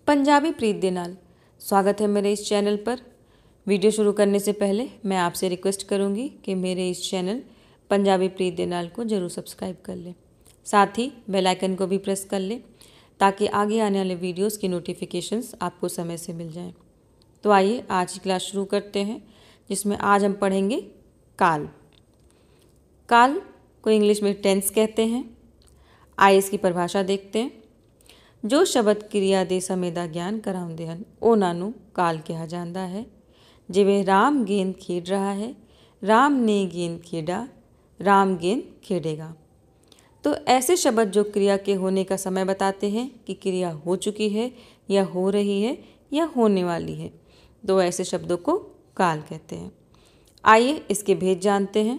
पंजाबी प्रीत दे नाल स्वागत है मेरे इस चैनल पर। वीडियो शुरू करने से पहले मैं आपसे रिक्वेस्ट करूंगी कि मेरे इस चैनल पंजाबी प्रीत दे नाल को ज़रूर सब्सक्राइब कर लें, साथ ही बेल आइकन को भी प्रेस कर लें ताकि आगे आने वाले वीडियोस की नोटिफिकेशंस आपको समय से मिल जाएं। तो आइए आज की क्लास शुरू करते हैं, जिसमें आज हम पढ़ेंगे काल। काल को इंग्लिश में टेंस कहते हैं। आइए इसकी परिभाषा देखते हैं। जो शब्द क्रिया दे समय ਦਾ ਗਿਆਨ ਕਰਾਉਂਦੇ ਹਨ ਉਹਨਾਂ ਨੂੰ काल कहा जाता है। जिवें राम गेंद खेड रहा है, राम ने गेंद खेड़ा, राम गेंद खेडेगा। तो ऐसे शब्द जो क्रिया के होने का समय बताते हैं कि क्रिया हो चुकी है या हो रही है या होने वाली है, तो ऐसे शब्दों को काल कहते हैं। आइए इसके भेद जानते हैं।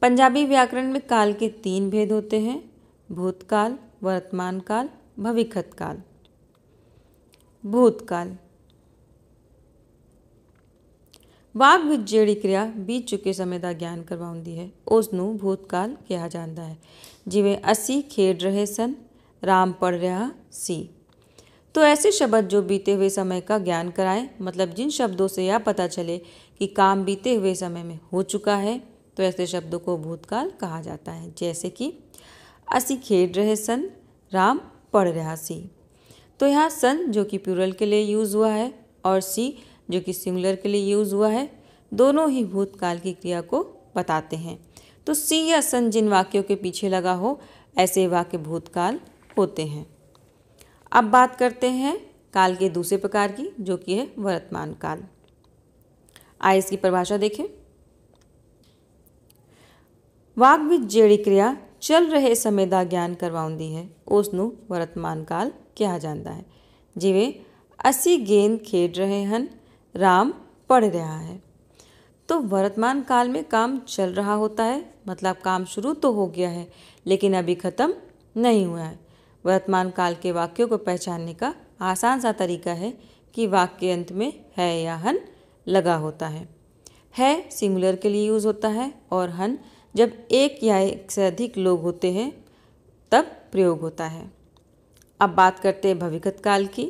पंजाबी व्याकरण में काल के 3 भेद होते हैं: भूतकाल, वर्तमान काल, भविष्यत काल। भूतकाल वाक विच ਜਿਹੜੀ क्रिया बीत चुके समय ਦਾ ਗਿਆਨ ਕਰਵਾਉਂਦੀ ਹੈ ਉਸ ਨੂੰ भूतकाल ਕਿਹਾ ਜਾਂਦਾ है। जिवें ਅਸੀਂ खेड रहे सन, राम पढ़ रहा सी। तो ऐसे शब्द जो बीते हुए समय का ज्ञान कराएं, मतलब जिन शब्दों से यह पता चले कि काम बीते हुए समय में हो चुका है, तो ऐसे शब्दों को भूतकाल कहा जाता है। जैसे कि ਅਸੀਂ खेड रहे सन, राम पढ़ रहा सी। तो यहाँ सन जो कि प्लूरल के लिए यूज़ हुआ है और सी जो कि सिंगुलर के लिए यूज़ हुआ है, दोनों ही भूतकाल की क्रिया को बताते हैं। तो सी या सन जिन वाक्यों के पीछे लगा हो, ऐसे वाक्य भूतकाल होते हैं। अब बात करते हैं काल के दूसरे प्रकार की, जो कि है वर्तमान काल। आइए इसकी परिभाषा देखें। वाक विच ਜਿਹੜੀ क्रिया चल रहे समय ਦਾ ਗਿਆਨ ਕਰਵਾਉਂਦੀ ਹੈ ਉਸ ਨੂੰ वर्तमान काल ਕਿਹਾ ਜਾਂਦਾ है। जिवें ਅਸੀਂ गेंद खेड रहे हैं, राम पढ़ रहा है। तो वर्तमान काल में काम चल रहा होता है, मतलब काम शुरू तो हो गया है लेकिन अभी ख़त्म नहीं हुआ है। वर्तमान काल के वाक्यों को पहचानने का आसान सा तरीका है कि वाक्य के अंत में है या हन लगा होता है। है सिंगुलर के लिए यूज़ होता है और हन जब एक या एक से अधिक लोग होते हैं तब प्रयोग होता है। अब बात करते हैं भविष्यत काल की।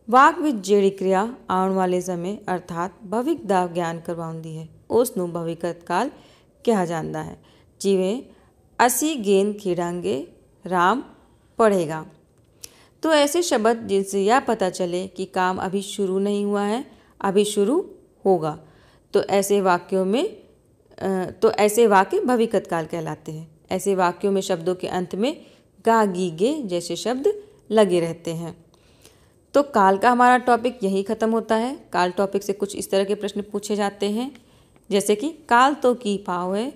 वाक विच ਜਿਹੜੀ क्रिया आने वाले समय अर्थात भविष्य ਦਾ ਗਿਆਨ ਕਰਵਾਉਂਦੀ है ਉਸ ਨੂੰ भविष्यत काल ਕਿਹਾ ਜਾਂਦਾ है। जिवें ਅਸੀਂ गेंद खेडांगे, राम पढ़ेगा। तो ऐसे शब्द जिनसे यह पता चले कि काम अभी शुरू नहीं हुआ है, अभी शुरू होगा, तो ऐसे वाक्य भविष्यत काल कहलाते हैं। ऐसे वाक्यों में शब्दों के अंत में गा गी गे जैसे शब्द लगे रहते हैं। तो काल का हमारा टॉपिक यही ख़त्म होता है। काल टॉपिक से कुछ इस तरह के प्रश्न पूछे जाते हैं, जैसे कि काल तो की पाव है।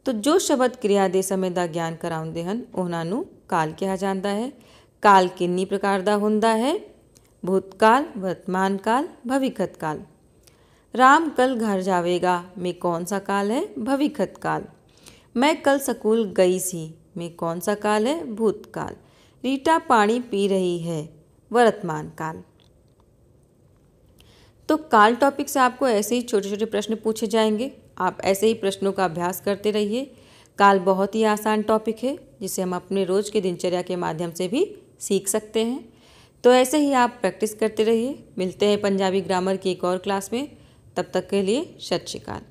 तो जो शब्द क्रिया दे समय ਦਾ ਗਿਆਨ ਕਰਾਉਂਦੇ ਹਨ ਉਹਨਾਂ ਨੂੰ काल ਕਿਹਾ ਜਾਂਦਾ है। काल किन्नी प्रकार ਦਾ ਹੁੰਦਾ है? भूतकाल, वर्तमान काल, भविष्यत काल। राम कल घर जावेगा में कौन सा काल है? भविष्यत काल। मैं कल स्कूल गई सी में कौन सा काल है? भूतकाल। रीटा पानी पी रही है, वर्तमान काल। तो काल टॉपिक से आपको ऐसे ही छोटे छोटे प्रश्न पूछे जाएंगे। आप ऐसे ही प्रश्नों का अभ्यास करते रहिए। काल बहुत ही आसान टॉपिक है जिसे हम अपने रोज़ की दिनचर्या के माध्यम से भी सीख सकते हैं। तो ऐसे ही आप प्रैक्टिस करते रहिए। मिलते हैं पंजाबी ग्रामर की एक और क्लास में। तब तक के लिए सत श्री अकाल।